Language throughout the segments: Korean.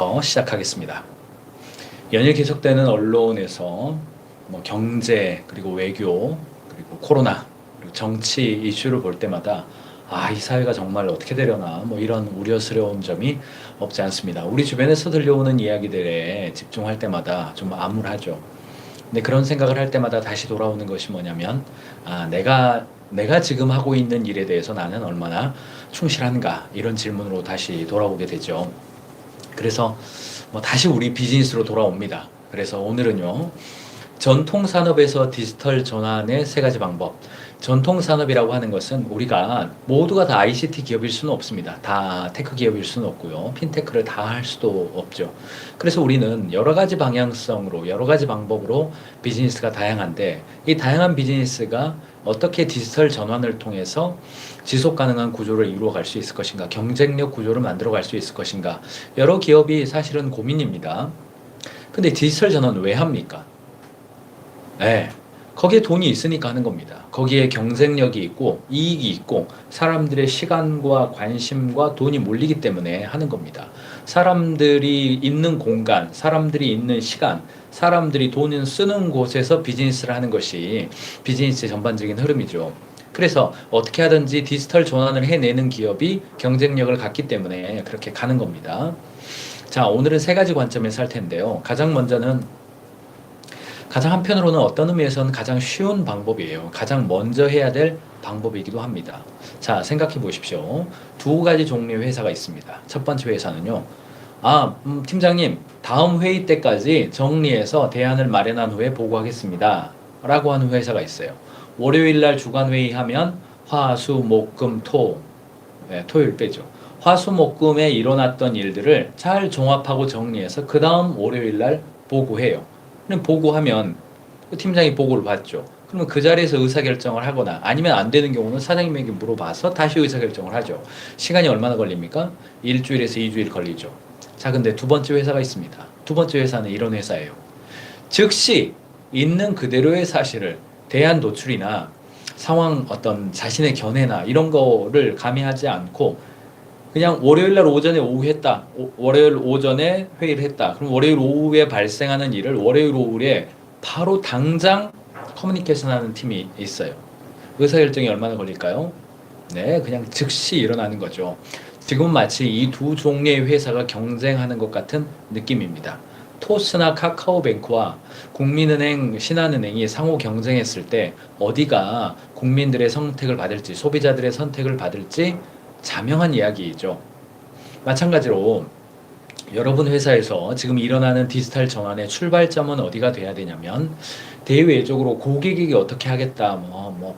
지금부터 시작하겠습니다. 연일 계속되는 언론에서 경제, 그리고 외교, 그리고 코로나, 그리고 정치 이슈를 볼 때마다 이 사회가 정말 어떻게 되려나 이런 우려스러운 점이 없지 않습니다. 우리 주변에서 들려오는 이야기들에 집중할 때마다 좀 암울하죠. 근데 그런 생각을 할 때마다 다시 돌아오는 것이 뭐냐면 내가 지금 하고 있는 일에 대해서 나는 얼마나 충실한가, 이런 질문으로 다시 돌아오게 되죠. 그래서 다시 우리 비즈니스로 돌아옵니다. 그래서 오늘은요, 전통 산업에서 디지털 전환의 세 가지 방법. 전통 산업이라고 하는 것은 우리가 모두가 다 ICT 기업일 수는 없습니다. 다 테크 기업일 수는 없고요. 핀테크를 다 할 수도 없죠. 그래서 우리는 여러 가지 방향성으로, 여러 가지 방법으로 비즈니스가 다양한데, 이 다양한 비즈니스가 어떻게 디지털 전환을 통해서 지속 가능한 구조를 이루어갈 수 있을 것인가, 경쟁력 구조를 만들어갈 수 있을 것인가, 여러 기업이 사실은 고민입니다. 근데 디지털 전환 왜 합니까? 네, 거기에 돈이 있으니까 하는 겁니다. 거기에 경쟁력이 있고 이익이 있고 사람들의 시간과 관심과 돈이 몰리기 때문에 하는 겁니다. 사람들이 있는 공간, 사람들이 있는 시간, 사람들이 돈을 쓰는 곳에서 비즈니스를 하는 것이 비즈니스의 전반적인 흐름이죠. 그래서 어떻게 하든지 디지털 전환을 해내는 기업이 경쟁력을 갖기 때문에 그렇게 가는 겁니다. 자, 오늘은 세 가지 관점에서 할 텐데요. 가장 한편으로는 어떤 의미에서는 가장 쉬운 방법이에요. 가장 먼저 해야 될 방법이기도 합니다. 자, 생각해 보십시오. 두 가지 종류의 회사가 있습니다. 첫 번째 회사는요. 팀장님, 다음 회의 때까지 정리해서 대안을 마련한 후에 보고하겠습니다. 라고 하는 회사가 있어요. 월요일 날 주간 회의하면 화, 수, 목, 금, 토, 토요일 빼죠. 화, 수, 목, 금에 일어났던 일들을 잘 종합하고 정리해서 그 다음 월요일 날 보고해요. 그럼 보고하면 팀장이 보고를 받죠. 그러면 그 자리에서 의사결정을 하거나 아니면 안 되는 경우는 사장님에게 물어봐서 다시 의사결정을 하죠. 시간이 얼마나 걸립니까? 일주일에서 2주일 걸리죠. 자, 근데 두 번째 회사가 있습니다. 두 번째 회사는 이런 회사예요. 즉시 있는 그대로의 사실을 대안 노출이나 상황, 어떤 자신의 견해나 이런 거를 가미하지 않고 그냥 월요일 날 오전에 오후 했다. 월요일 오전에 회의를 했다. 그럼 월요일 오후에 발생하는 일을 월요일 오후에 바로 당장 커뮤니케이션 하는 팀이 있어요. 의사결정이 얼마나 걸릴까요? 네, 그냥 즉시 일어나는 거죠. 지금은 마치 이 두 종류의 회사가 경쟁하는 것 같은 느낌입니다. 토스나 카카오뱅크와 국민은행, 신한은행이 상호 경쟁했을 때 어디가 국민들의 선택을 받을지, 소비자들의 선택을 받을지 자명한 이야기이죠. 마찬가지로 여러분 회사에서 지금 일어나는 디지털 전환의 출발점은 어디가 돼야 되냐면, 대외적으로 고객에게 어떻게 하겠다,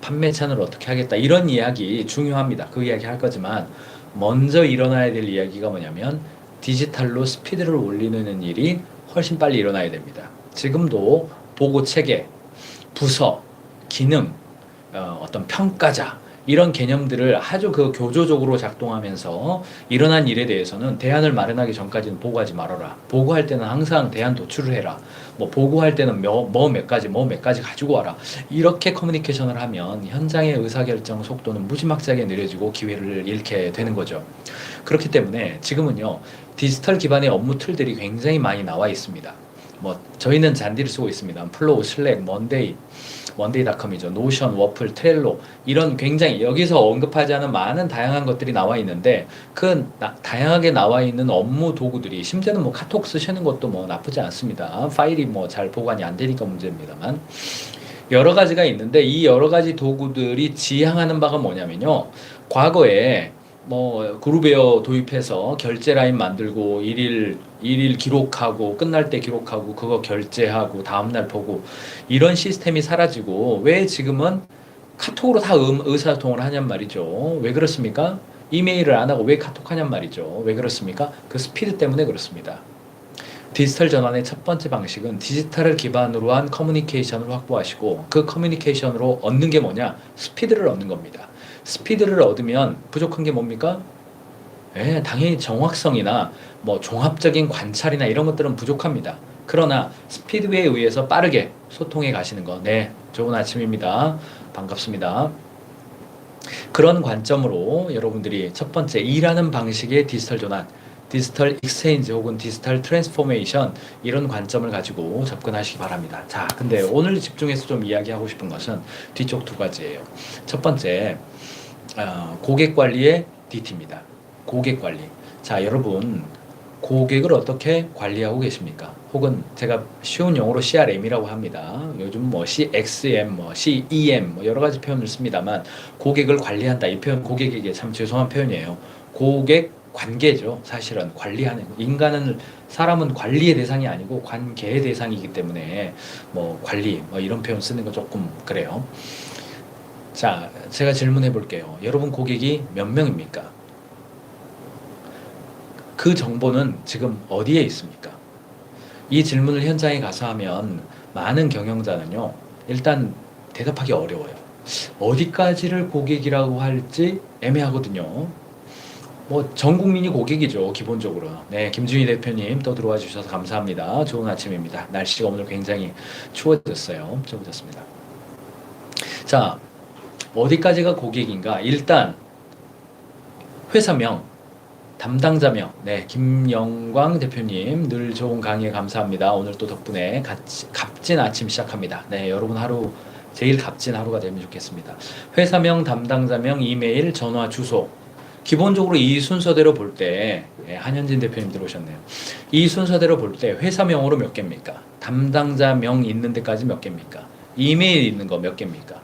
판매 채널을 어떻게 하겠다, 이런 이야기 중요합니다. 그 이야기 할 거지만 먼저 일어나야 될 이야기가 뭐냐면 디지털로 스피드를 올리는 일이 훨씬 빨리 일어나야 됩니다. 지금도 보고 체계, 부서, 기능, 어떤 평가자, 이런 개념들을 아주 교조적으로 작동하면서 일어난 일에 대해서는 대안을 마련하기 전까지는 보고하지 말아라. 보고할 때는 항상 대안 도출을 해라. 보고할 때는 몇 가지 가지고 와라. 이렇게 커뮤니케이션을 하면 현장의 의사결정 속도는 무지막지하게 느려지고 기회를 잃게 되는 거죠. 그렇기 때문에 지금은요, 디지털 기반의 업무 툴들이 굉장히 많이 나와 있습니다. 저희는 잔디를 쓰고 있습니다. 플로우, 슬랙, 먼데이닷컴이죠. 노션, 워플, 트렐로, 이런 굉장히 여기서 언급하지 않은 많은 다양한 것들이 나와 있는데, 다양하게 나와 있는 업무 도구들이, 심지어는 카톡 쓰시는 것도 나쁘지 않습니다. 파일이 잘 보관이 안 되니까 문제입니다만, 여러 가지가 있는데 이 여러 가지 도구들이 지향하는 바가 뭐냐면요, 과거에 그룹웨어 도입해서 결제 라인 만들고 일일 기록하고 끝날 때 기록하고 그거 결제하고 다음날 보고, 이런 시스템이 사라지고 왜 지금은 카톡으로 다 의사소통을 하냔 말이죠. 왜 그렇습니까? 이메일을 안 하고 왜 카톡 하냔 말이죠. 왜 그렇습니까? 그 스피드 때문에 그렇습니다. 디지털 전환의 첫 번째 방식은 디지털을 기반으로 한 커뮤니케이션을 확보하시고, 그 커뮤니케이션으로 얻는 게 뭐냐? 스피드를 얻는 겁니다. 스피드를 얻으면 부족한 게 뭡니까? 당연히 정확성이나 종합적인 관찰이나 이런 것들은 부족합니다. 그러나 스피드에 의해서 빠르게 소통해 가시는 거, 좋은 아침입니다. 반갑습니다. 그런 관점으로 여러분들이 첫 번째, 일하는 방식의 디지털 전환, 디지털 익스체인지 혹은 디지털 트랜스포메이션 이런 관점을 가지고 접근하시기 바랍니다. 자, 근데 오늘 집중해서 좀 이야기하고 싶은 것은 뒤쪽 두 가지예요. 첫 번째, 고객 관리의 DT입니다. 고객 관리. 자, 여러분 고객을 어떻게 관리하고 계십니까? 혹은 제가 쉬운 용어로 CRM이라고 합니다. 요즘 뭐 CXM, 뭐 CEM 뭐 여러 가지 표현을 씁니다만 고객을 관리한다. 이 표현 고객에게 참 죄송한 표현이에요. 고객 관계죠. 사실은 관리하는 인간은 사람은 관리의 대상이 아니고 관계의 대상이기 때문에 뭐 관리 뭐 이런 표현 쓰는 거 조금 그래요. 자, 제가 질문해 볼게요. 여러분 고객이 몇 명입니까? 그 정보는 지금 어디에 있습니까? 이 질문을 현장에 가서 하면 많은 경영자는요, 일단 대답하기 어려워요. 어디까지를 고객이라고 할지 애매하거든요. 뭐, 전 국민이 고객이죠, 기본적으로. 네, 김준희 대표님 또 들어와 주셔서 감사합니다. 좋은 아침입니다. 날씨가 오늘 굉장히 추워졌어요. 추워졌습니다. 자, 어디까지가 고객인가? 일단, 회사명, 담당자명, 네, 김영광 대표님 늘 좋은 강의에 감사합니다. 오늘 또 덕분에 값진 아침 시작합니다. 네, 여러분 하루 제일 값진 하루가 되면 좋겠습니다. 회사명, 담당자명, 이메일, 전화, 주소. 기본적으로 이 순서대로 볼 때, 네, 한현진 대표님 들어오셨네요. 이 순서대로 볼 때 회사명으로 몇 개입니까? 담당자명 있는 데까지 몇 개입니까? 이메일 있는 거 몇 개입니까?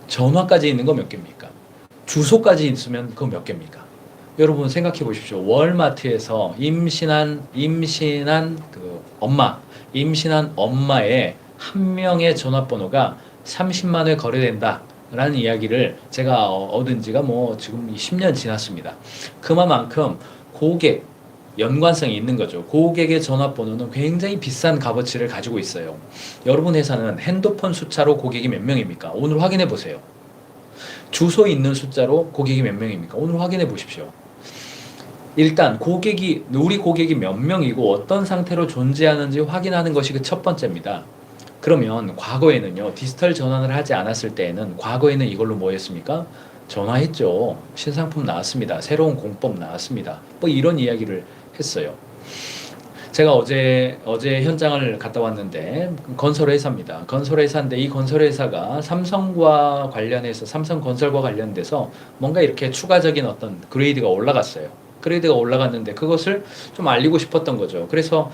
전화까지 있는 거 몇 개입니까? 주소까지 있으면 그거 몇 개입니까? 여러분 생각해 보십시오. 월마트에서 임신한 임신한 엄마의 한 명의 전화번호가 30만 회 거래된다. 라는 이야기를 제가 얻은 지가 뭐 지금 10년 지났습니다. 그만큼 고객, 연관성이 있는 거죠. 고객의 전화번호는 굉장히 비싼 값어치를 가지고 있어요. 여러분 회사는 핸드폰 숫자로 고객이 몇 명입니까? 오늘 확인해 보세요. 주소 있는 숫자로 고객이 몇 명입니까? 오늘 확인해 보십시오. 일단 우리 고객이 몇 명이고 어떤 상태로 존재하는지 확인하는 것이 그 첫 번째입니다. 그러면 과거에는요, 디지털 전환을 하지 않았을 때에는 과거에는 이걸로 뭐 했습니까? 전화했죠. 신상품 나왔습니다. 새로운 공법 나왔습니다. 뭐 이런 이야기를 했어요. 제가 어제 현장을 갔다 왔는데 건설회사입니다. 건설회사인데 이 건설회사가 삼성과 관련해서 삼성건설과 관련돼서 뭔가 이렇게 추가적인 어떤 그레이드가 올라갔어요. 그레이드가 올라갔는데 그것을 좀 알리고 싶었던 거죠. 그래서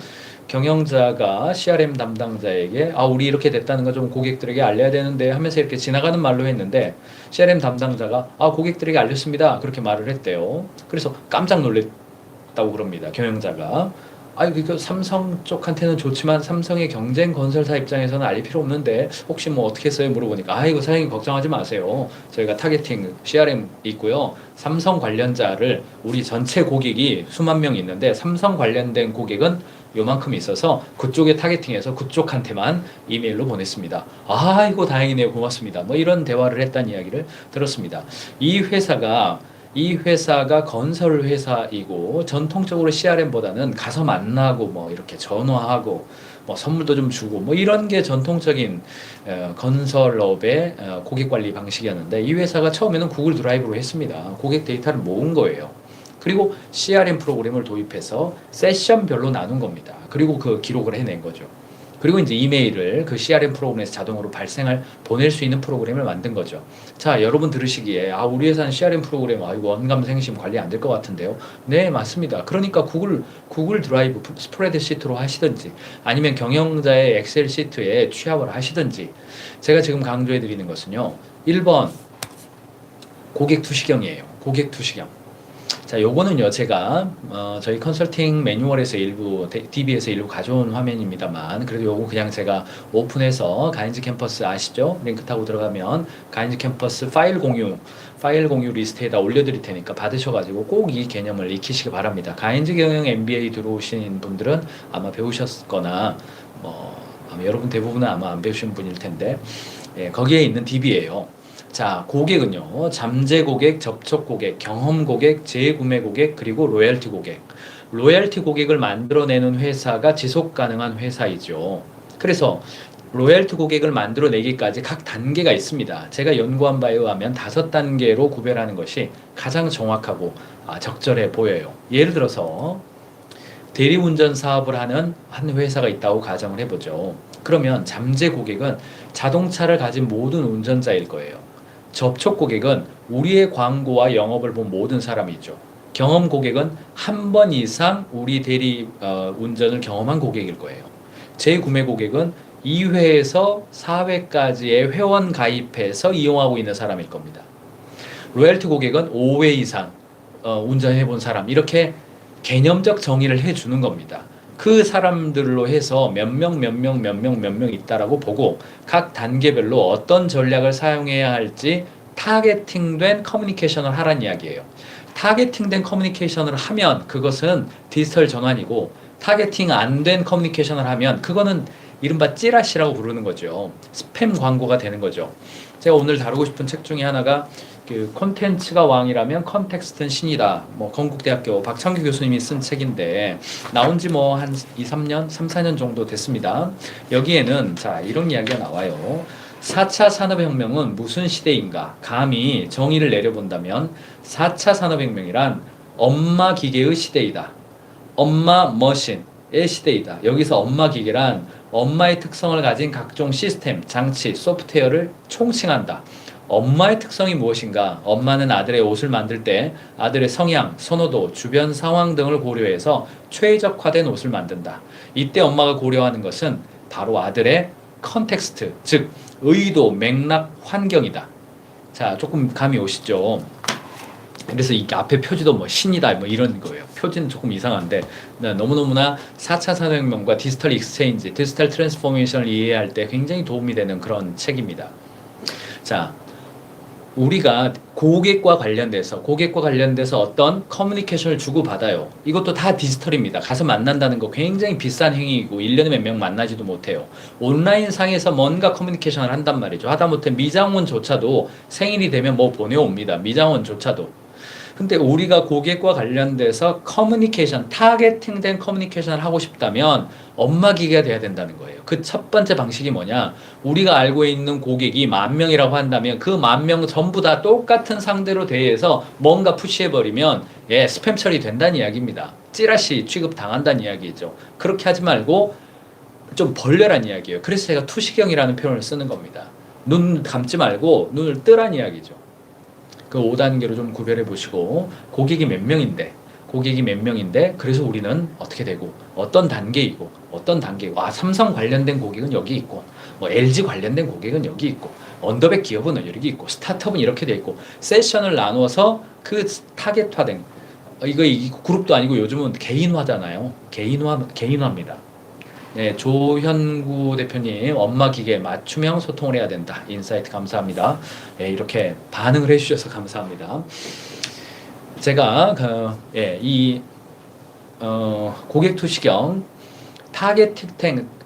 경영자가 CRM 담당자에게 우리 이렇게 됐다는 거 좀 고객들에게 알려야 되는데 하면서 이렇게 지나가는 말로 했는데 CRM 담당자가 고객들에게 알렸습니다. 그렇게 말을 했대요. 그래서 깜짝 놀랐다고 그럽니다. 경영자가. 그 삼성 쪽한테는 좋지만 삼성의 경쟁 건설사 입장에서는 알릴 필요 없는데 혹시 뭐 어떻게 했어요? 물어보니까 이거 사장님 걱정하지 마세요. 저희가 타겟팅 CRM 있고요. 삼성 관련자를 우리 전체 고객이 수만 명 있는데 삼성 관련된 고객은 요만큼 있어서 그쪽에 타겟팅해서 그쪽한테만 이메일로 보냈습니다. 이거 다행이네요. 고맙습니다. 뭐 이런 대화를 했다는 이야기를 들었습니다. 이 회사가 건설 회사이고 전통적으로 CRM보다는 가서 만나고 뭐 이렇게 전화하고 뭐 선물도 좀 주고 뭐 이런 게 전통적인 건설업의 고객 관리 방식이었는데 이 회사가 처음에는 구글 드라이브로 했습니다. 고객 데이터를 모은 거예요. 그리고 CRM 프로그램을 도입해서 세션별로 나눈 겁니다. 그리고 그 기록을 해낸 거죠. 그리고 이제 이메일을 그 CRM 프로그램에서 자동으로 보낼 수 있는 프로그램을 만든 거죠. 자, 여러분 들으시기에 우리 회사는 CRM 프로그램 이거 원감생심 관리 안 될 것 같은데요. 네, 맞습니다. 그러니까 구글 드라이브 스프레드시트로 하시든지 아니면 경영자의 엑셀 시트에 취합을 하시든지 제가 지금 강조해 드리는 것은요. 1번 고객 투시경이에요. 고객 투시경. 자, 요거는요, 제가, 저희 컨설팅 매뉴얼에서 DB에서 일부 가져온 화면입니다만, 그래도 요거 그냥 제가 오픈해서 가인즈 캠퍼스 아시죠? 링크 타고 들어가면 가인즈 캠퍼스 파일 공유 리스트에다 올려드릴 테니까 받으셔가지고 꼭 이 개념을 익히시기 바랍니다. 가인즈 경영 MBA 들어오신 분들은 아마 배우셨거나, 아마 여러분 대부분은 아마 안 배우신 분일 텐데, 거기에 있는 DB예요. 자, 고객은요, 잠재 고객, 접촉 고객, 경험 고객, 재구매 고객, 그리고 로열티 고객. 로열티 고객을 만들어내는 회사가 지속 가능한 회사이죠. 그래서 로열티 고객을 만들어내기까지 각 단계가 있습니다. 제가 연구한 바에 의하면 5단계로 구별하는 것이 가장 정확하고 적절해 보여요. 예를 들어서 대리운전 사업을 하는 한 회사가 있다고 가정을 해보죠. 그러면 잠재 고객은 자동차를 가진 모든 운전자일 거예요. 접촉 고객은 우리의 광고와 영업을 본 모든 사람이죠. 경험 고객은 한 번 이상 우리 대리 운전을 경험한 고객일 거예요. 재구매 고객은 2회에서 4회까지의 회원 가입해서 이용하고 있는 사람일 겁니다. 로열티 고객은 5회 이상 운전해 본 사람, 이렇게 개념적 정의를 해주는 겁니다. 그 사람들로 해서 몇 명 있다라고 보고 각 단계별로 어떤 전략을 사용해야 할지 타겟팅된 커뮤니케이션을 하라는 이야기예요. 타겟팅된 커뮤니케이션을 하면 그것은 디지털 전환이고, 타겟팅 안 된 커뮤니케이션을 하면 그거는 이른바 찌라시라고 부르는 거죠. 스팸 광고가 되는 거죠. 제가 오늘 다루고 싶은 책 중에 하나가 그 콘텐츠가 왕이라면 컨텍스트는 신이다. 뭐 건국대학교 박창규 교수님이 쓴 책인데 나온 지 뭐 한 2, 3년, 3, 4년 정도 됐습니다. 여기에는 자, 이런 이야기가 나와요. 4차 산업혁명은 무슨 시대인가? 감히 정의를 내려본다면 4차 산업혁명이란 엄마 기계의 시대이다. 엄마 머신의 시대이다. 여기서 엄마 기계란 엄마의 특성을 가진 각종 시스템, 장치, 소프트웨어를 총칭한다. 엄마의 특성이 무엇인가? 엄마는 아들의 옷을 만들 때 아들의 성향, 선호도, 주변 상황 등을 고려해서 최적화된 옷을 만든다. 이때 엄마가 고려하는 것은 바로 아들의 컨텍스트, 즉 의도, 맥락, 환경이다. 자, 조금 감이 오시죠? 그래서 이 앞에 표지도 뭐 신이다 뭐 이런 거예요. 표지는 조금 이상한데 너무너무나 4차 산업혁명과 디지털 익스체인지, 디지털 트랜스포메이션을 이해할 때 굉장히 도움이 되는 그런 책입니다. 자, 우리가 고객과 관련돼서 어떤 커뮤니케이션을 주고받아요. 이것도 다 디지털입니다. 가서 만난다는 거 굉장히 비싼 행위이고 1년에 몇 명 만나지도 못해요. 온라인 상에서 뭔가 커뮤니케이션을 한단 말이죠. 하다못해 미장원조차도 생일이 되면 뭐 보내옵니다. 미장원조차도. 근데 우리가 고객과 관련돼서 커뮤니케이션, 타겟팅된 커뮤니케이션을 하고 싶다면 엄마 기계가 돼야 된다는 거예요. 그 첫 번째 방식이 뭐냐? 우리가 알고 있는 고객이 10,000명이라고 한다면 그 10,000명 전부 다 똑같은 상대로 대해서 뭔가 푸시해버리면 스팸 처리된다는 이야기입니다. 찌라시 취급 당한다는 이야기죠. 그렇게 하지 말고 좀 벌레란 이야기예요. 그래서 제가 투시경이라는 표현을 쓰는 겁니다. 눈 감지 말고 눈을 뜨란 이야기죠. 그 5단계로 좀 구별해 보시고, 고객이 몇 명인데 그래서 우리는 어떻게 되고 어떤 단계이고 삼성 관련된 고객은 여기 있고 뭐 LG 관련된 고객은 여기 있고 언더백 기업은 여기 있고 스타트업은 이렇게 돼 있고, 세션을 나누어서 그 타겟화된 이거 그룹도 아니고 요즘은 개인화잖아요. 개인화입니다. 네, 조현구 대표님, 엄마 기계 맞춤형 소통을 해야 된다. 인사이트 감사합니다. 네, 이렇게 반응을 해주셔서 감사합니다. 제가 고객 투시경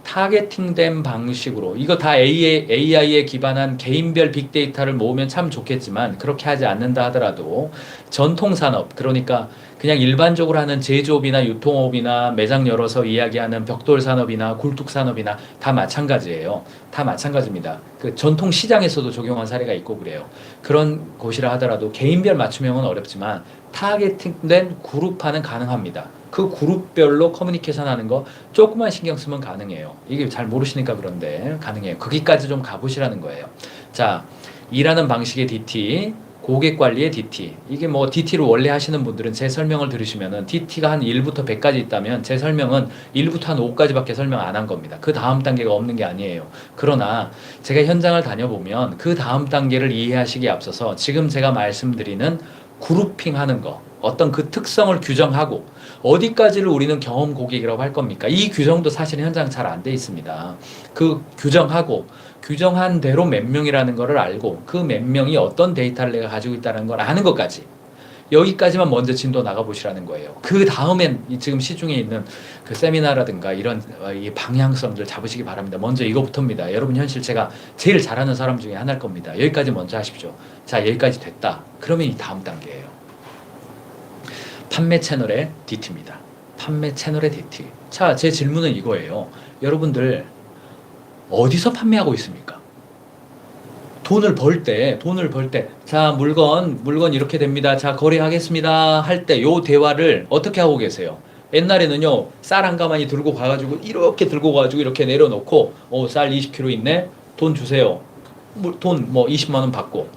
타겟팅된 방식으로, 이거 다 AI에 기반한 개인별 빅데이터를 모으면 참 좋겠지만 그렇게 하지 않는다 하더라도 전통산업, 그러니까 그냥 일반적으로 하는 제조업이나 유통업이나 매장 열어서 이야기하는 벽돌산업이나 굴뚝산업이나 다 마찬가지예요. 다 마찬가지입니다. 그 전통 시장에서도 적용한 사례가 있고 그래요. 그런 곳이라 하더라도 개인별 맞춤형은 어렵지만 타겟팅된 그룹화는 가능합니다. 그 그룹별로 커뮤니케이션 하는 거 조금만 신경 쓰면 가능해요. 이게 잘 모르시니까 그런데 가능해요. 거기까지 좀 가보시라는 거예요. 자, 일하는 방식의 DT, 고객 관리의 DT. 이게 뭐 DT를 원래 하시는 분들은 제 설명을 들으시면은 DT가 한 1부터 100까지 있다면 제 설명은 1부터 한 5까지밖에 설명 안 한 겁니다. 그 다음 단계가 없는 게 아니에요. 그러나 제가 현장을 다녀보면 그 다음 단계를 이해하시기에 앞서서 지금 제가 말씀드리는 그룹핑 하는 거, 어떤 그 특성을 규정하고 어디까지를 우리는 경험 고객이라고 할 겁니까? 이 규정도 사실 현장 잘 안 돼 있습니다. 그 규정하고 규정한 대로 몇 명이라는 거를 알고 그 몇 명이 어떤 데이터를 내가 가지고 있다는 걸 아는 것까지, 여기까지만 먼저 진도 나가보시라는 거예요. 그 다음엔 지금 시중에 있는 그 세미나라든가 이런 이 방향성들 잡으시기 바랍니다. 먼저 이거부터입니다. 여러분 현실 제가 제일 잘하는 사람 중에 하나일 겁니다. 여기까지 먼저 하십시오. 자, 여기까지 됐다. 그러면 이 다음 단계예요. 판매 채널의 DT입니다. 판매 채널의 DT. 자, 제 질문은 이거예요. 여러분들 어디서 판매하고 있습니까? 돈을 벌 때, 자, 물건 이렇게 됩니다. 자, 거래하겠습니다. 할 때 요 대화를 어떻게 하고 계세요? 옛날에는요, 쌀 한 가마니 들고 가가지고 이렇게 들고 가가지고 이렇게 내려놓고 쌀 20kg 있네, 돈 주세요. 돈 뭐 20만 원 받고,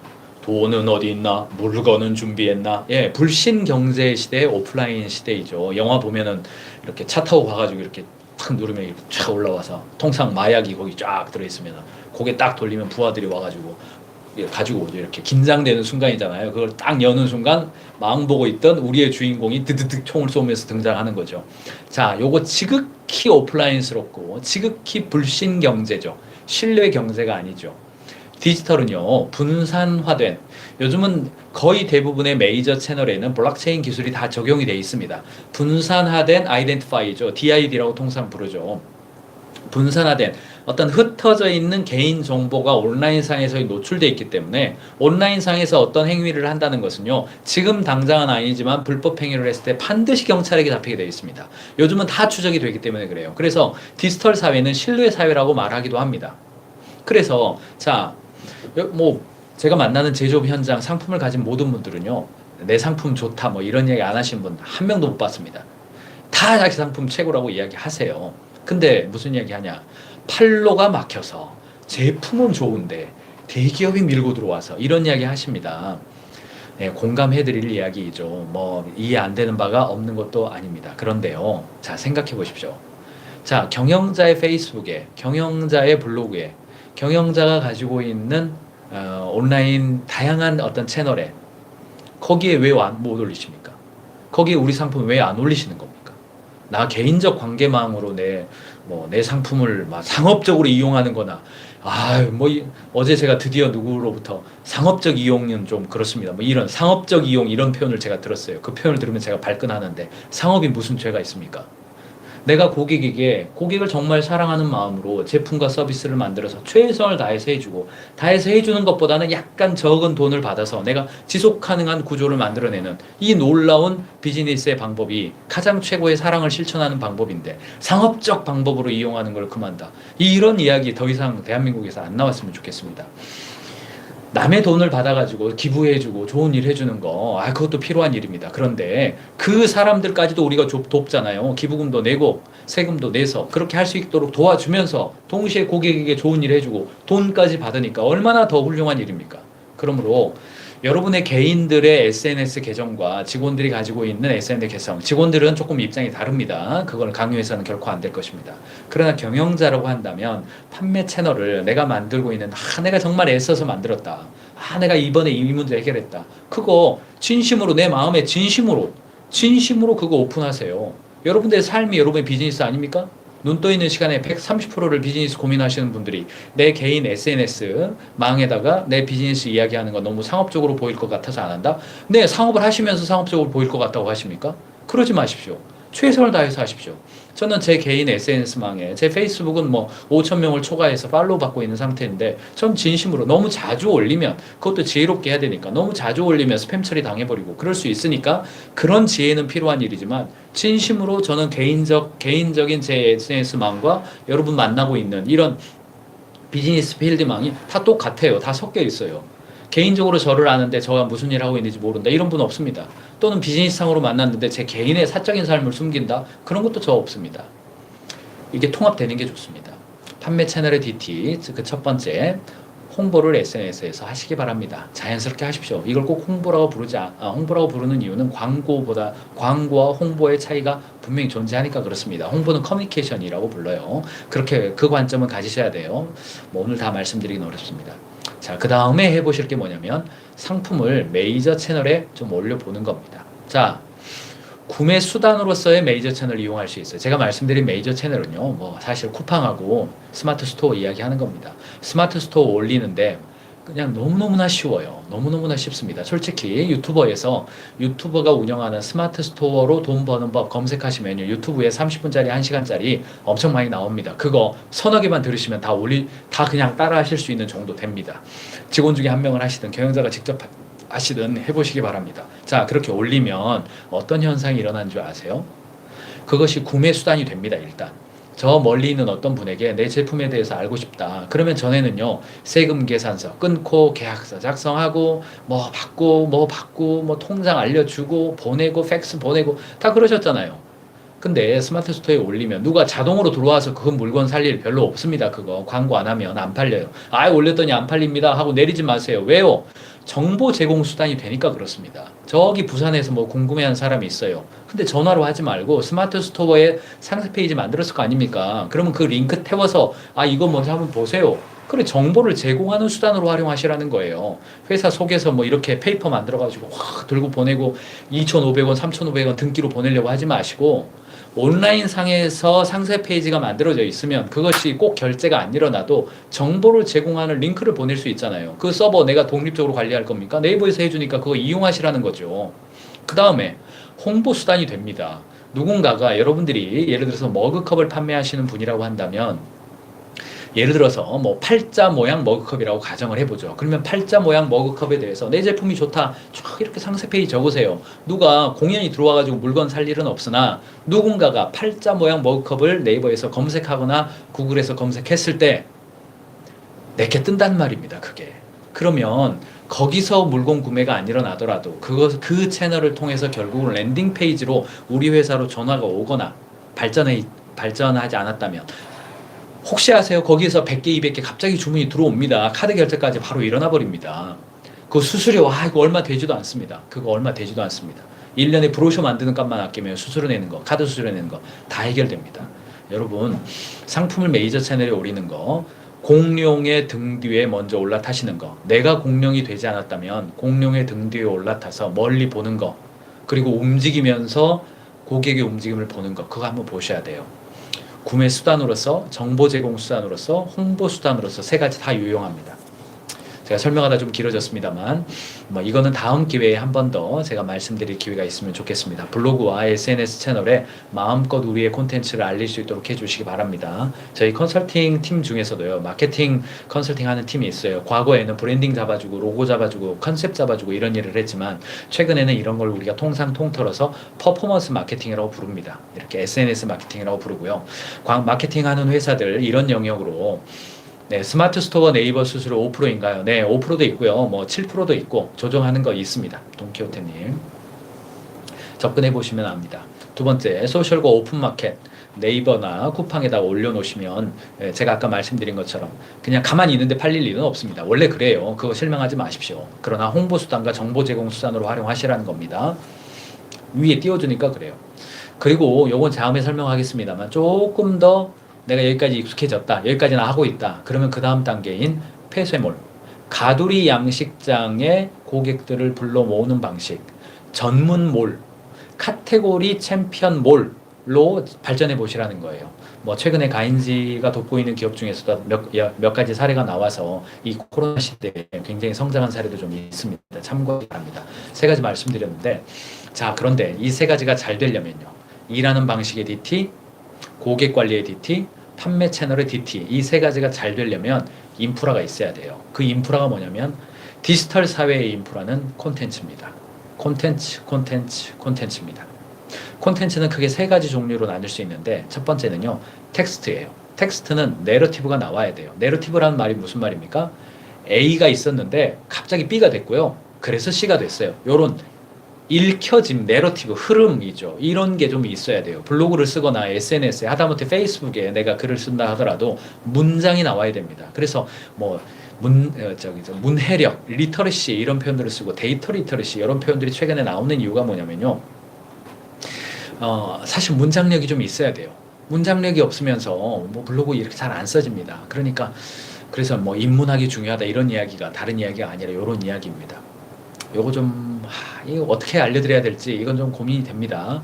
돈은 어디 있나, 물건은 준비했나. 예, 불신 경제 시대, 오프라인 시대이죠. 영화 보면은 이렇게 차 타고 가가지고 이렇게 탁 누르면 이렇게 쫙 올라와서 통상 마약이 거기 쫙 들어있으면 고개 딱 돌리면 부하들이 와가지고 가지고 오죠. 이렇게 긴장되는 순간이잖아요. 그걸 딱 여는 순간 망 보고 있던 우리의 주인공이 드드득 총을 쏘면서 등장하는 거죠. 자, 요거 지극히 오프라인스럽고 지극히 불신 경제죠. 신뢰 경제가 아니죠. 디지털은요, 분산화된, 요즘은 거의 대부분의 메이저 채널에는 블록체인 기술이 다 적용이 되어 있습니다. 분산화된 아이덴티파이죠. DID라고 통상 부르죠. 분산화된 어떤 흩어져 있는 개인 정보가 온라인상에서 노출되어 있기 때문에 온라인상에서 어떤 행위를 한다는 것은요, 지금 당장은 아니지만 불법 행위를 했을 때 반드시 경찰에게 잡히게 되어 있습니다. 요즘은 다 추적이 되기 때문에 그래요. 그래서 디지털 사회는 신뢰 사회라고 말하기도 합니다. 그래서 자, 뭐 제가 만나는 제조업 현장 상품을 가진 모든 분들은요, 내 상품 좋다 뭐 이런 얘기 안 하신 분 한 명도 못 봤습니다. 다 자기 상품 최고라고 이야기하세요. 근데 무슨 이야기 하냐, 판로가 막혀서 제품은 좋은데 대기업이 밀고 들어와서 이런 이야기 하십니다. 네, 공감해 드릴 이야기이죠. 뭐 이해 안 되는 바가 없는 것도 아닙니다. 그런데요, 자, 생각해 보십시오. 자, 경영자의 페이스북에, 경영자의 블로그에, 경영자가 가지고 있는 온라인 다양한 어떤 채널에, 거기에 왜 못 올리십니까? 거기에 우리 상품 왜 안 올리시는 겁니까? 나 개인적 관계망으로 내 상품을 막 상업적으로 이용하는 거나, 어제 제가 드디어 누구로부터 상업적 이용은 좀 그렇습니다. 뭐 이런 상업적 이용 이런 표현을 제가 들었어요. 그 표현을 들으면 제가 발끈하는데, 상업이 무슨 죄가 있습니까? 내가 고객을 정말 사랑하는 마음으로 제품과 서비스를 만들어서 최선을 다해서 해주는 것보다는 약간 적은 돈을 받아서 내가 지속 가능한 구조를 만들어내는 이 놀라운 비즈니스의 방법이 가장 최고의 사랑을 실천하는 방법인데, 상업적 방법으로 이용하는 걸 금한다. 이런 이야기 더 이상 대한민국에서 안 나왔으면 좋겠습니다. 남의 돈을 받아가지고 기부해주고 좋은 일 해주는 거, 그것도 필요한 일입니다. 그런데 그 사람들까지도 우리가 돕잖아요. 기부금도 내고 세금도 내서 그렇게 할 수 있도록 도와주면서 동시에 고객에게 좋은 일 해주고 돈까지 받으니까 얼마나 더 훌륭한 일입니까? 그러므로 여러분의 개인들의 SNS 계정과 직원들이 가지고 있는 SNS 계정, 직원들은 조금 입장이 다릅니다. 그걸 강요해서는 결코 안 될 것입니다. 그러나 경영자라고 한다면 판매 채널을 내가 만들고 있는, 내가 정말 애써서 만들었다, 내가 이번에 이 문제 해결했다, 그거 진심으로, 내 마음에 진심으로 그거 오픈하세요. 여러분들의 삶이 여러분의 비즈니스 아닙니까? 눈 떠 있는 시간에 130%를 비즈니스 고민하시는 분들이 내 개인 SNS 망에다가 내 비즈니스 이야기하는 거 너무 상업적으로 보일 것 같아서 안 한다? 네, 상업을 하시면서 상업적으로 보일 것 같다고 하십니까? 그러지 마십시오. 최선을 다해서 하십시오. 저는 제 개인 SNS망에, 제 페이스북은 뭐 5,000명을 초과해서 팔로우 받고 있는 상태인데, 전 진심으로 너무 자주 올리면, 그것도 지혜롭게 해야 되니까 너무 자주 올리면 스팸 처리 당해버리고 그럴 수 있으니까 그런 지혜는 필요한 일이지만, 진심으로 저는 개인적인 제 SNS망과 여러분 만나고 있는 이런 비즈니스 필드망이 다 똑같아요. 다 섞여 있어요. 개인적으로 저를 아는데 저가 무슨 일 하고 있는지 모른다, 이런 분 없습니다. 또는 비즈니스상으로 만났는데 제 개인의 사적인 삶을 숨긴다, 그런 것도 저 없습니다. 이게 통합되는 게 좋습니다. 판매 채널의 DT, 그 첫 번째, 홍보를 SNS에서 하시기 바랍니다. 자연스럽게 하십시오. 이걸 꼭 홍보라고 홍보라고 부르는 이유는 광고와 홍보의 차이가 분명히 존재하니까 그렇습니다. 홍보는 커뮤니케이션이라고 불러요. 그렇게 그 관점을 가지셔야 돼요. 뭐 오늘 다 말씀드리긴 어렵습니다. 자, 그 다음에 해보실 게 뭐냐면 상품을 메이저 채널에 좀 올려보는 겁니다. 자, 구매 수단으로서의 메이저 채널을 이용할 수 있어요. 제가 말씀드린 메이저 채널은요, 뭐 사실 쿠팡하고 스마트 스토어 이야기하는 겁니다. 스마트 스토어 올리는데 그냥 너무너무나 쉬워요. 너무너무나 쉽습니다. 솔직히 유튜버가 운영하는 스마트 스토어로 돈 버는 법 검색하시면요, 유튜브에 30분짜리 1시간짜리 엄청 많이 나옵니다. 그거 서너 개만 들으시면 다 그냥 따라 하실 수 있는 정도 됩니다. 직원 중에 한 명을 하시든 경영자가 직접 하시든 해보시기 바랍니다. 자, 그렇게 올리면 어떤 현상이 일어나는 줄 아세요? 그것이 구매 수단이 됩니다. 일단 저 멀리 있는 어떤 분에게 내 제품에 대해서 알고 싶다, 그러면 전에는요, 세금 계산서 끊고 계약서 작성하고 뭐 받고 뭐 통장 알려주고 보내고 팩스 보내고 다 그러셨잖아요. 근데 스마트 스토어에 올리면 누가 자동으로 들어와서 그 물건 살 일 별로 없습니다. 그거 광고 안 하면 안 팔려요. 아, 올렸더니 안 팔립니다 하고 내리지 마세요. 왜요? 정보 제공 수단이 되니까 그렇습니다. 저기 부산에서 뭐 궁금해하는 사람이 있어요. 근데 전화로 하지 말고 스마트 스토어에 상세 페이지 만들었을 거 아닙니까? 그러면 그 링크 태워서 아, 이거 먼저 한번 보세요. 그래, 정보를 제공하는 수단으로 활용하시라는 거예요. 회사 속에서 뭐 이렇게 페이퍼 만들어가지고 확 들고 보내고 2,500원, 3,500원 등기로 보내려고 하지 마시고 온라인 상에서 상세 페이지가 만들어져 있으면 그것이 꼭 결제가 안 일어나도 정보를 제공하는 링크를 보낼 수 있잖아요. 그 서버 내가 독립적으로 관리할 겁니까? 네이버에서 해주니까 그거 이용하시라는 거죠. 그 다음에 홍보 수단이 됩니다. 누군가가 여러분들이 예를 들어서 머그컵을 판매하시는 분이라고 한다면 예를 들어서 뭐 팔자 모양 머그컵이라고 가정을 해보죠. 그러면 팔자 모양 머그컵에 대해서 내 제품이 좋다 쫙 이렇게 상세 페이지 적으세요. 누가 공연이 들어와가지고 물건 살 일은 없으나 누군가가 팔자 모양 머그컵을 네이버에서 검색하거나 구글에서 검색했을 때 내게 뜬단 말입니다. 그게. 그러면 거기서 물건 구매가 안 일어나더라도 그 채널을 통해서 결국은 랜딩 페이지로 우리 회사로 전화가 오거나 발전하지 않았다면 혹시 아세요? 거기서 100개, 200개 갑자기 주문이 들어옵니다. 카드 결제까지 바로 일어나 버립니다. 그 수수료, 이거 얼마 되지도 않습니다. 그거 얼마 되지도 않습니다. 1년에 브로셔 만드는 값만 아끼면 수수료 내는 거, 카드 수수료 내는 거 다 해결됩니다. 여러분, 상품을 메이저 채널에 올리는 거, 공룡의 등 뒤에 먼저 올라타시는 거, 내가 공룡이 되지 않았다면 공룡의 등 뒤에 올라타서 멀리 보는 거, 그리고 움직이면서 고객의 움직임을 보는 거, 그거 한번 보셔야 돼요. 구매 수단으로서, 정보 제공 수단으로서, 홍보 수단으로서 세 가지 다 유용합니다. 제가 설명하다 좀 길어졌습니다만 뭐 이거는 다음 기회에 한 번 더 제가 말씀드릴 기회가 있으면 좋겠습니다. 블로그와 SNS 채널에 마음껏 우리의 콘텐츠를 알릴 수 있도록 해주시기 바랍니다. 저희 컨설팅 팀 중에서도요, 마케팅 컨설팅 하는 팀이 있어요. 과거에는 브랜딩 잡아주고 로고 잡아주고 컨셉 잡아주고 이런 일을 했지만 최근에는 이런 걸 우리가 통틀어서 퍼포먼스 마케팅이라고 부릅니다. 이렇게 SNS 마케팅이라고 부르고요. 마케팅하는 회사들 이런 영역으로 네, 스마트 스토어 네이버 수수료 5%인가요? 네, 5%도 있고요. 뭐 7%도 있고 조정하는 거 있습니다. 돈키호테님. 접근해 보시면 압니다. 두 번째, 소셜과 오픈마켓. 네이버나 쿠팡에다 올려놓으시면 제가 아까 말씀드린 것처럼 그냥 가만히 있는데 팔릴 일은 없습니다. 원래 그래요. 그거 실망하지 마십시오. 그러나 홍보수단과 정보 제공 수단으로 활용하시라는 겁니다. 위에 띄워주니까 그래요. 그리고 요건 다음에 설명하겠습니다만 조금 더 내가 여기까지 익숙해졌다. 여기까지는 하고 있다. 그러면 그 다음 단계인 폐쇄몰. 가두리 양식장의 고객들을 불러 모으는 방식. 전문몰. 카테고리 챔피언 몰로 발전해 보시라는 거예요. 뭐 최근에 가인지가 돋보이는 기업 중에서도 몇 가지 사례가 나와서 이 코로나 시대에 굉장히 성장한 사례도 좀 있습니다. 참고하기 바랍니다. 세 가지 말씀드렸는데 자, 그런데 이 세 가지가 잘 되려면요. 일하는 방식의 DT, 고객 관리의 DT, 판매 채널의 DT, 이 세 가지가 잘 되려면 인프라가 있어야 돼요. 그 인프라가 뭐냐면 디지털 사회의 인프라는 콘텐츠입니다. 콘텐츠입니다. 콘텐츠는 크게 세 가지 종류로 나눌 수 있는데 첫 번째는요, 텍스트예요. 텍스트는 내러티브가 나와야 돼요. 내러티브라는 말이 무슨 말입니까? A가 있었는데 갑자기 B가 됐고요. 그래서 C가 됐어요. 요런 읽혀짐, 내러티브, 흐름이죠. 이런 게 좀 있어야 돼요. 블로그를 쓰거나 SNS에 하다못해 페이스북에 내가 글을 쓴다 하더라도 문장이 나와야 됩니다. 그래서 뭐 문해력, 리터러시 이런 표현들을 쓰고 데이터 리터러시 이런 표현들이 최근에 나오는 이유가 뭐냐면요. 사실 문장력이 좀 있어야 돼요. 문장력이 없으면서 뭐 블로그 이렇게 잘 안 써집니다. 그래서 뭐 인문학이 중요하다 이런 이야기가 다른 이야기가 아니라 이런 이야기입니다. 요거 좀 이거 어떻게 알려드려야 될지 이건 좀 고민이 됩니다.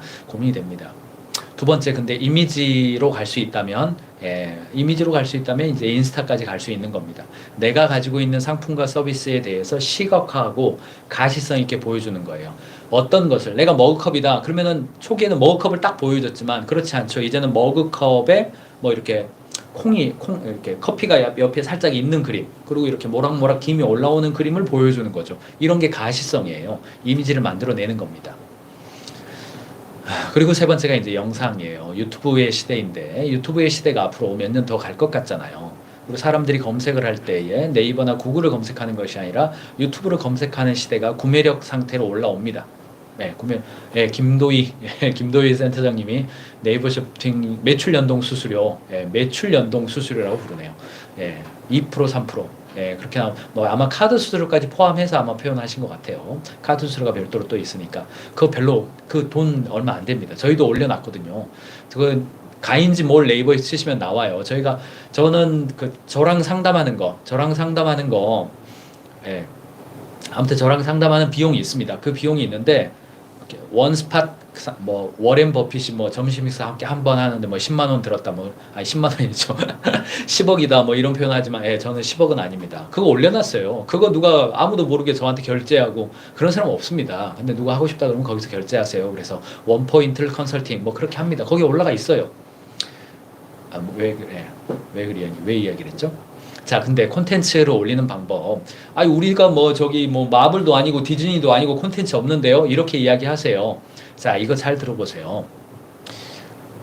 두 번째, 근데 이미지로 갈 수 있다면 이제 인스타까지 갈 수 있는 겁니다. 내가 가지고 있는 상품과 서비스에 대해서 시각화하고 가시성 있게 보여주는 거예요. 어떤 것을 내가 머그컵이다 그러면은 초기에는 머그컵을 딱 보여줬지만 그렇지 않죠. 이제는 머그컵에 뭐 이렇게 이렇게 커피가 옆에 살짝 있는 그림, 그리고 이렇게 모락모락 김이 올라오는 그림을 보여주는 거죠. 이런 게 가시성이에요. 이미지를 만들어내는 겁니다. 그리고 세 번째가 이제 영상이에요. 유튜브의 시대인데, 유튜브의 시대가 앞으로 몇 년 더 갈 것 같잖아요. 그리고 사람들이 검색을 할 때에 네이버나 구글을 검색하는 것이 아니라 유튜브를 검색하는 시대가 구매력 상태로 올라옵니다. 네, 구매, 예, 김도희, 예, 김도희 센터장님이 네이버 쇼핑 매출 연동 수수료, 예, 매출 연동 수수료라고 부르네요. 예, 2%, 3%. 예, 그렇게 뭐 아마 카드 수수료까지 포함해서 아마 표현하신 것 같아요. 카드 수수료가 별도로 또 있으니까 그거 별로 그 돈 얼마 안 됩니다. 저희도 올려놨거든요. 그 가인지 뭘 네이버에 치시면 나와요. 저는 그 저랑 상담하는 거, 예, 아무튼 저랑 상담하는 비용이 있습니다. 그 비용이 있는데 원스팟 뭐 워렌 버핏이 뭐 점심 식사 함께 한 번 하는데 뭐 10만 원 들었다 뭐 아니 10만 원이죠. 10억이다 뭐 이런 표현하지만 예, 저는 10억은 아닙니다. 그거 올려놨어요. 그거 누가 아무도 모르게 저한테 결제하고 그런 사람 없습니다. 근데 누가 하고 싶다 그러면 거기서 결제하세요. 그래서 원 포인트 컨설팅 뭐 그렇게 합니다. 거기 올라가 있어요. 아, 왜 그래? 왜 이야기를 했죠? 자, 근데 콘텐츠를 올리는 방법. 아, 우리가 뭐 저기 뭐 마블도 아니고 디즈니도 아니고 콘텐츠 없는데요. 이렇게 이야기하세요. 자, 이거 잘 들어보세요.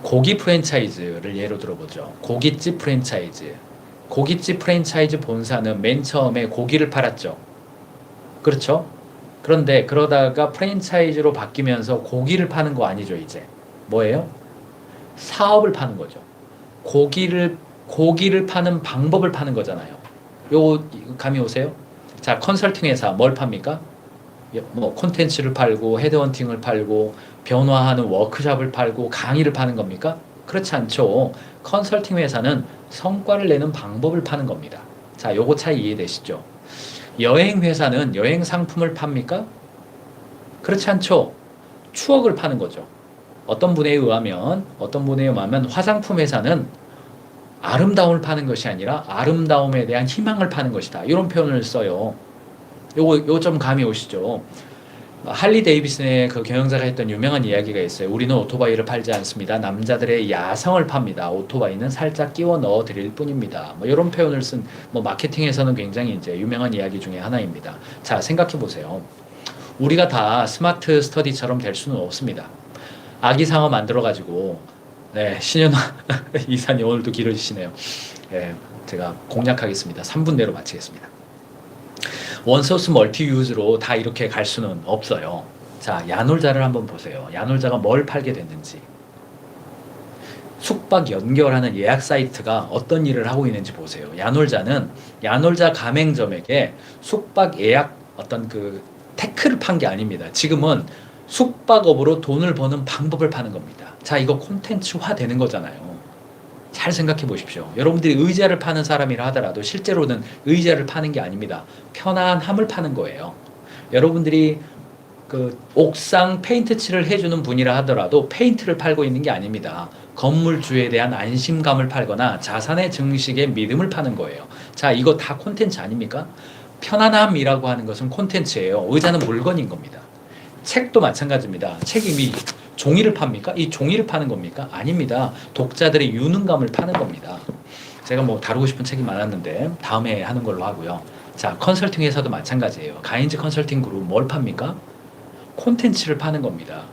고기 프랜차이즈를 예로 들어보죠. 고깃집 프랜차이즈. 고깃집 프랜차이즈 본사는 맨 처음에 고기를 팔았죠. 그렇죠? 그런데 그러다가 프랜차이즈로 바뀌면서 고기를 파는 거 아니죠, 이제. 뭐예요? 사업을 파는 거죠. 고기를 파는 방법을 파는 거잖아요. 요 감이 오세요? 자, 컨설팅 회사 뭘 팝니까? 뭐 콘텐츠를 팔고 헤드헌팅을 팔고 변화하는 워크숍을 팔고 강의를 파는 겁니까? 그렇지 않죠. 컨설팅 회사는 성과를 내는 방법을 파는 겁니다. 자, 요거 차이 이해되시죠? 여행 회사는 여행 상품을 팝니까? 그렇지 않죠. 추억을 파는 거죠. 어떤 분에 의하면 화장품 회사는 아름다움을 파는 것이 아니라 아름다움에 대한 희망을 파는 것이다. 이런 표현을 써요. 요거 좀 감이 오시죠? 할리 데이비슨의 그 경영자가 했던 유명한 이야기가 있어요. 우리는 오토바이를 팔지 않습니다. 남자들의 야성을 팝니다. 오토바이는 살짝 끼워 넣어 드릴 뿐입니다. 뭐 이런 표현을 쓴 뭐 마케팅에서는 굉장히 이제 유명한 이야기 중에 하나입니다. 자, 생각해 보세요. 우리가 다 스마트 스터디처럼 될 수는 없습니다. 아기상어 만들어가지고, 네, 신현아 이사님 오늘도 길어지시네요. 예, 제가 공략하겠습니다. 3분 내로 마치겠습니다. 원소스 멀티 유즈로 다 이렇게 갈 수는 없어요. 자, 야놀자를 한번 보세요. 야놀자가 뭘 팔게 됐는지. 숙박 연결하는 예약 사이트가 어떤 일을 하고 있는지 보세요. 야놀자는 야놀자 가맹점에게 숙박 예약 어떤 그 태클을 판 게 아닙니다. 지금은 숙박업으로 돈을 버는 방법을 파는 겁니다. 자, 이거 콘텐츠화 되는 거잖아요. 잘 생각해 보십시오. 여러분들이 의자를 파는 사람이라 하더라도 실제로는 의자를 파는 게 아닙니다. 편안함을 파는 거예요. 여러분들이 그 옥상 페인트 칠을 해주는 분이라 하더라도 페인트를 팔고 있는 게 아닙니다. 건물주에 대한 안심감을 팔거나 자산의 증식에 믿음을 파는 거예요. 자, 이거 다 콘텐츠 아닙니까? 편안함이라고 하는 것은 콘텐츠예요. 의자는 물건인 겁니다. 책도 마찬가지입니다. 책이 종이를 팝니까? 이 종이를 파는 겁니까? 아닙니다. 독자들의 유능감을 파는 겁니다. 제가 뭐 다루고 싶은 책이 많았는데 다음에 하는 걸로 하고요. 자, 컨설팅 회사도 마찬가지예요. 가인즈 컨설팅 그룹 뭘 팝니까? 콘텐츠를 파는 겁니다.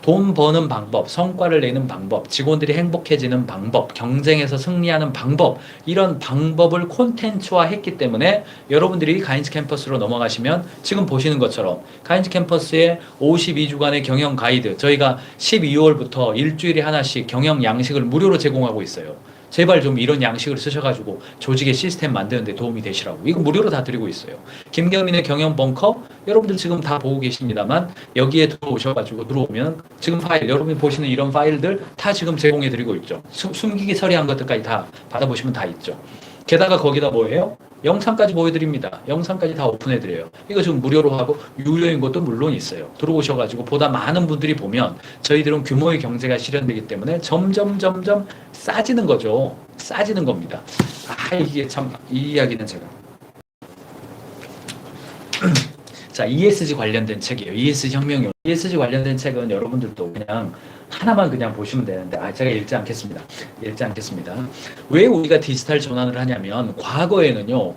돈 버는 방법, 성과를 내는 방법, 직원들이 행복해지는 방법, 경쟁에서 승리하는 방법, 이런 방법을 콘텐츠화 했기 때문에 여러분들이 가인즈 캠퍼스로 넘어가시면 지금 보시는 것처럼 가인즈 캠퍼스의 52주간의 경영 가이드, 저희가 12월부터 일주일에 하나씩 경영 양식을 무료로 제공하고 있어요. 제발 좀 이런 양식을 쓰셔가지고 조직의 시스템 만드는 데 도움이 되시라고. 이거 무료로 다 드리고 있어요. 김경민의 경영 벙커, 여러분들 지금 다 보고 계십니다만 여기에 들어오면 지금 파일, 여러분이 보시는 이런 파일들 다 지금 제공해 드리고 있죠. 숨기기 처리한 것들까지 다 받아보시면 다 있죠. 게다가 거기다 뭐예요? 영상까지 보여드립니다. 영상까지 다 오픈해드려요. 이거 지금 무료로 하고 유료인 것도 물론 있어요. 들어오셔가지고 보다 많은 분들이 보면 저희들은 규모의 경제가 실현되기 때문에 점점 싸지는 거죠. 싸지는 겁니다. 아, 이게 참, 이 이야기는 제가. 자, ESG 관련된 책이에요. ESG 혁명이요. ESG 관련된 책은 여러분들도 그냥 하나만 그냥 보시면 되는데, 제가 읽지 않겠습니다. 왜 우리가 디지털 전환을 하냐면, 과거에는요,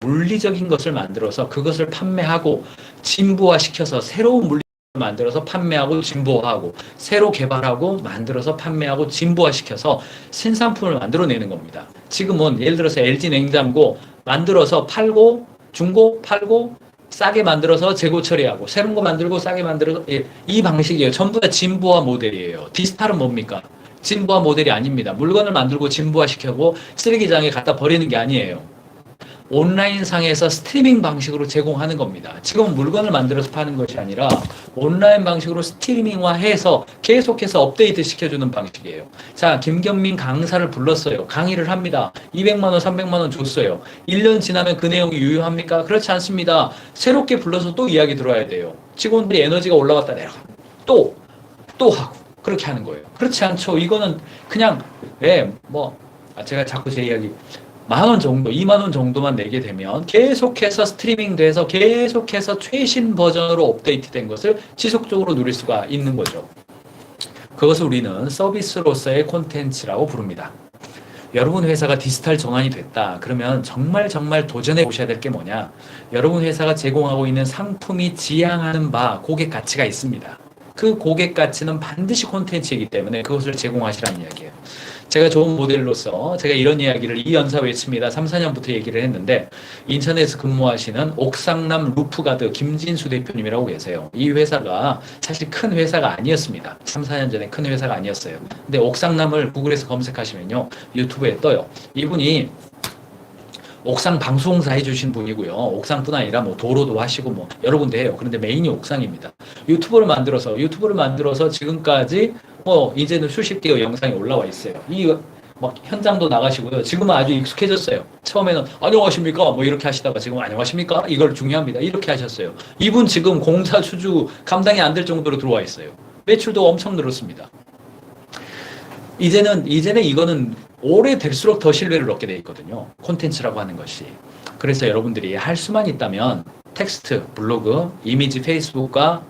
물리적인 것을 만들어서 그것을 판매하고 진부화시켜서 새로운 물리적을 만들어서 판매하고 진부화하고 새로 개발하고 만들어서 판매하고 진부화시켜서 신상품을 만들어내는 겁니다. 지금은 예를 들어서 LG 냉장고 만들어서 팔고 중고 팔고 싸게 만들어서 재고 처리하고 새로운 거 만들고 싸게 만들어서 이 방식이에요. 전부 다 진부화 모델이에요. 디지털은 뭡니까? 진부화 모델이 아닙니다. 물건을 만들고 진부화 시켜고 쓰레기장에 갖다 버리는 게 아니에요. 온라인 상에서 스트리밍 방식으로 제공하는 겁니다. 지금은 물건을 만들어서 파는 것이 아니라 온라인 방식으로 스트리밍화해서 계속해서 업데이트 시켜주는 방식이에요. 자, 김경민 강사를 불렀어요. 강의를 합니다. 200만 원, 300만 원 줬어요. 1년 지나면 그 내용이 유효합니까? 그렇지 않습니다. 새롭게 불러서 또 이야기 들어야 돼요. 직원들이 에너지가 올라갔다 내려가. 또 하고 그렇게 하는 거예요. 그렇지 않죠. 이거는 그냥 제가 자꾸 제 이야기 10,000원 정도, 20,000원 정도만 내게 되면 계속해서 스트리밍 돼서 계속해서 최신 버전으로 업데이트된 것을 지속적으로 누릴 수가 있는 거죠. 그것을 우리는 서비스로서의 콘텐츠라고 부릅니다. 여러분 회사가 디지털 전환이 됐다. 그러면 정말 도전해 보셔야 될 게 뭐냐? 여러분 회사가 제공하고 있는 상품이 지향하는 바 고객 가치가 있습니다. 그 고객 가치는 반드시 콘텐츠이기 때문에 그것을 제공하시라는 이야기예요. 제가 좋은 모델로서 제가 이런 이야기를 이 연사 외칩니다. 3, 4년부터 얘기를 했는데 인천에서 근무하시는 옥상남 루프가드 김진수 대표님이라고 계세요. 이 회사가 사실 큰 회사가 아니었습니다. 3, 4년 전에 큰 회사가 아니었어요. 근데 옥상남을 구글에서 검색하시면요. 유튜브에 떠요. 이분이 옥상 방송사 해주신 분이고요. 옥상뿐 아니라 뭐 도로도 하시고 뭐 여러 군데 해요. 그런데 메인이 옥상입니다. 유튜브를 만들어서 지금까지 이제는 수십 개의 영상이 올라와 있어요. 막 현장도 나가시고요. 지금은 아주 익숙해졌어요. 처음에는 안녕하십니까 뭐 이렇게 하시다가 지금 안녕하십니까 이걸 중요합니다. 이렇게 하셨어요. 이분 지금 공사 수주 감당이 안 될 정도로 들어와 있어요. 매출도 엄청 늘었습니다. 이제는 이거는 오래될수록 더 신뢰를 얻게 돼 있거든요. 콘텐츠라고 하는 것이. 그래서 여러분들이 할 수만 있다면 텍스트, 블로그, 이미지 페이스북과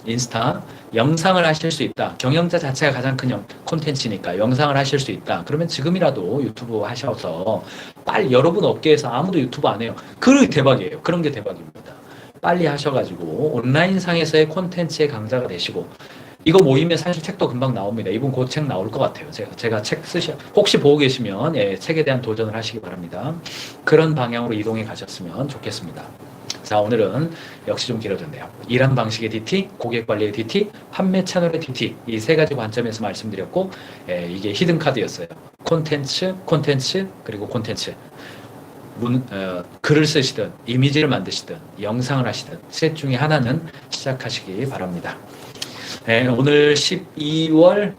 인스타, 영상을 하실 수 있다. 경영자 자체가 가장 큰 콘텐츠니까 영상을 하실 수 있다. 그러면 지금이라도 유튜브 하셔서 빨리 여러분 업계에서 아무도 유튜브 안 해요. 그게 대박이에요. 그런 게 대박입니다. 빨리 하셔가지고 온라인 상에서의 콘텐츠의 강자가 되시고 이거 모이면 사실 책도 금방 나옵니다. 이분 곧 책 나올 것 같아요. 제가 책 혹시 보고 계시면 책에 대한 도전을 하시기 바랍니다. 그런 방향으로 이동해 가셨으면 좋겠습니다. 자, 오늘은 역시 좀 길어졌네요. 일하는 방식의 DT, 고객 관리의 DT, 판매 채널의 DT 이 세 가지 관점에서 말씀드렸고 이게 히든 카드였어요. 콘텐츠, 그리고 콘텐츠. 글을 쓰시든 이미지를 만드시든 영상을 하시든 셋 중에 하나는 시작하시기 바랍니다. 오늘 12월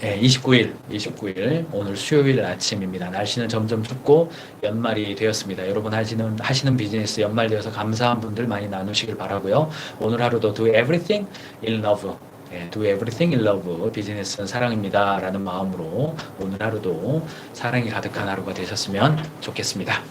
29일 오늘 수요일 아침입니다. 날씨는 점점 춥고 연말이 되었습니다. 여러분 하시는 비즈니스 연말되어서 감사한 분들 많이 나누시길 바라고요. 오늘 하루도 do everything in love. do everything in love. 비즈니스는 사랑입니다. 라는 마음으로 오늘 하루도 사랑이 가득한 하루가 되셨으면 좋겠습니다.